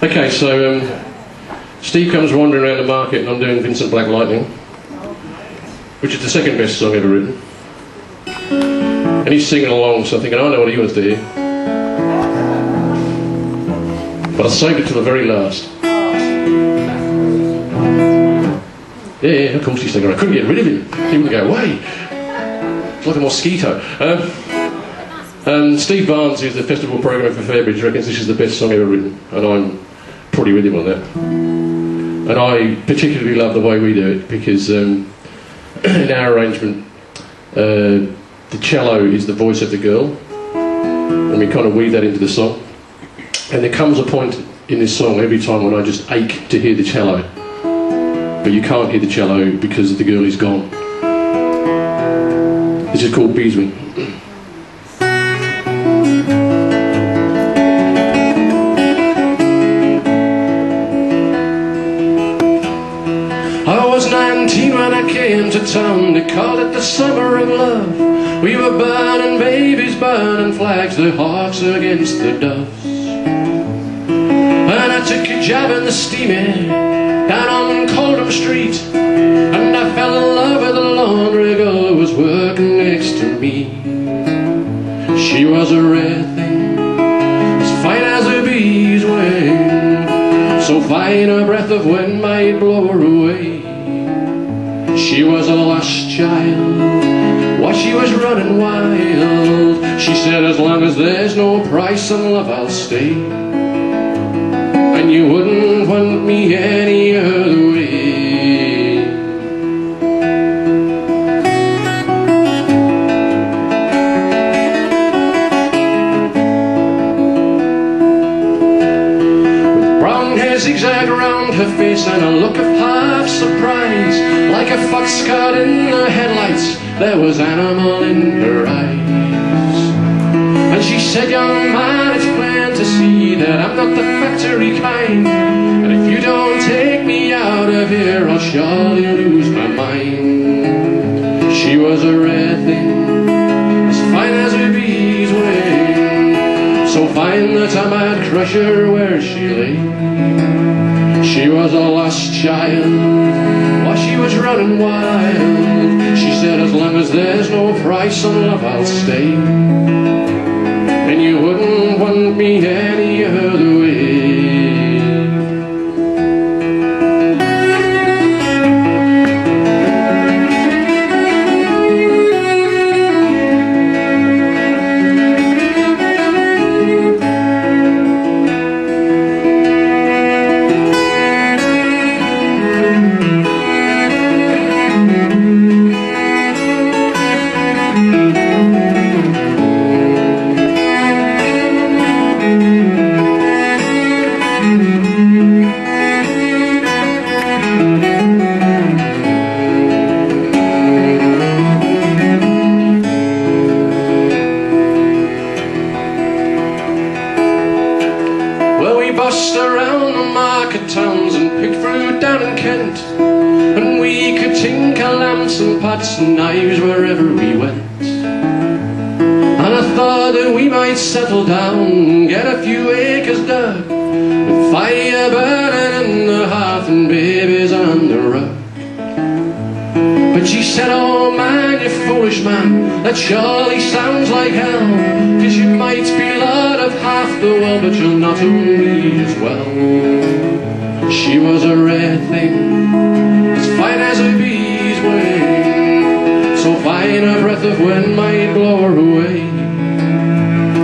Okay, so Steve comes wandering around the market and I'm doing Vincent Black Lightning, which is the second best song ever written. And he's singing along, so I'm thinking, I know what he wants to hear. But I saved it to the very last. Yeah, of course he's thinking, I couldn't get rid of him. He wouldn't go away. It's like a mosquito. Steve Barnes, who's the festival programmer for Fairbridge, reckons this is the best song ever written, and I'm probably with him on that. And I particularly love the way we do it, because in our arrangement, the cello is the voice of the girl, and we kind of weave that into the song. And there comes a point in this song every time when I just ache to hear the cello, but you can't hear the cello because the girl is gone. This is called Beeswing. I was 19 when I came to town. They called it the summer of love. We were burning babies, burning flags, the hawks against the doves. And I took a job in the steamy down on Coldham Street, and I fell in love with a laundry girl who was working next to me. She was a red thing, as fine as a bee's wing, so fine a breath of wind might blow her away. She was a lost child, while she was running wild. She said, as long as there's no price on love, I'll stay, and you wouldn't want me any other way. With brown hair zigzag around her face and a look of half surprise, like a fox caught in the headlights, there was animal in her eyes. And she said, young man, it's plain to see that I'm not the factory kind, and if you don't take me out of here, I'll surely lose my mind. She was a red thing, as fine as a bee's wing, so fine that I might crush her where she lay. She was a lost child, while she was running wild. She said, as long as there's no price on love, I'll stay, and you wouldn't want me any other way. Bust around the market towns and picked fruit down in Kent, and we could tinker lamps and pots and knives wherever we went. And I thought that we might settle down and get a few acres dug, with fire burning in the hearth and babies on the rug. But she said, oh man, you foolish man, that surely sounds like hell, 'cause you might be lord of half the world, but you'll not own me as well. She was a red thing, as fine as a bee's wing, so fine a breath of wind might blow her away.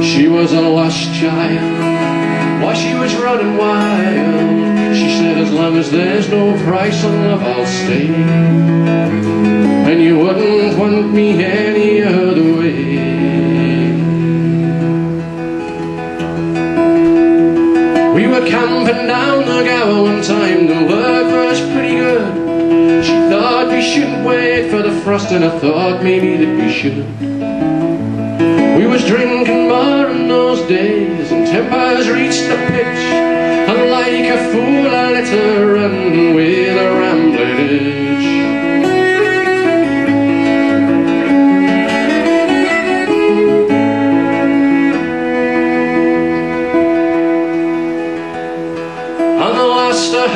She was a lost child, while she was running wild. She said, as long as there's no price on love, I'll stay, and you wouldn't want me any other way. We were camping down the Gower one time, the work was pretty good. She thought we shouldn't wait for the frost, and I thought maybe that we should. We was drinking more in those days, and tempers reached the pitch, and like a fool I let her run with a rambling itch.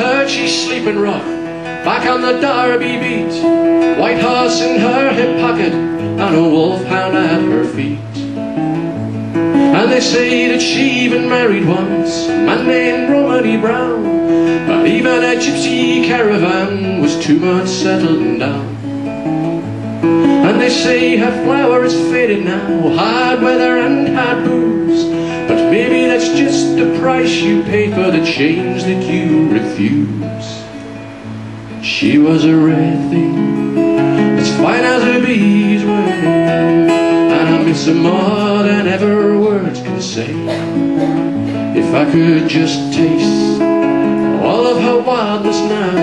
heard she's sleeping rough back on the Derby beat, white horse in her hip pocket and a wolfhound at her feet. And they say that she even married once a man named Romany Brown, but even a gypsy caravan was too much settling down. And they say her flower is faded now, hard weather and hard booze, but maybe that's just the price you pay for the change that you refuse. She was a rare thing, as fine as a Beeswing, and I miss her more than ever words can say. If I could just taste all of her wildness now,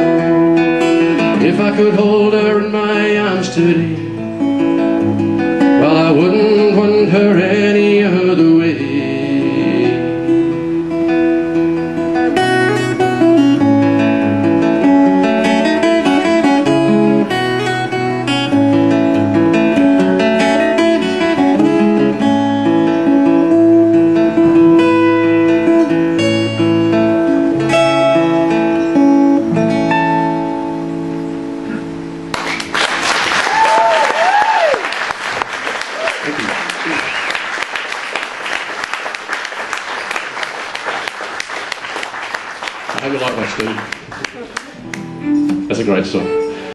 if I could hold her in my arms today, well, I wouldn't want her any other way. I hope you like that, Steve. That's a great song.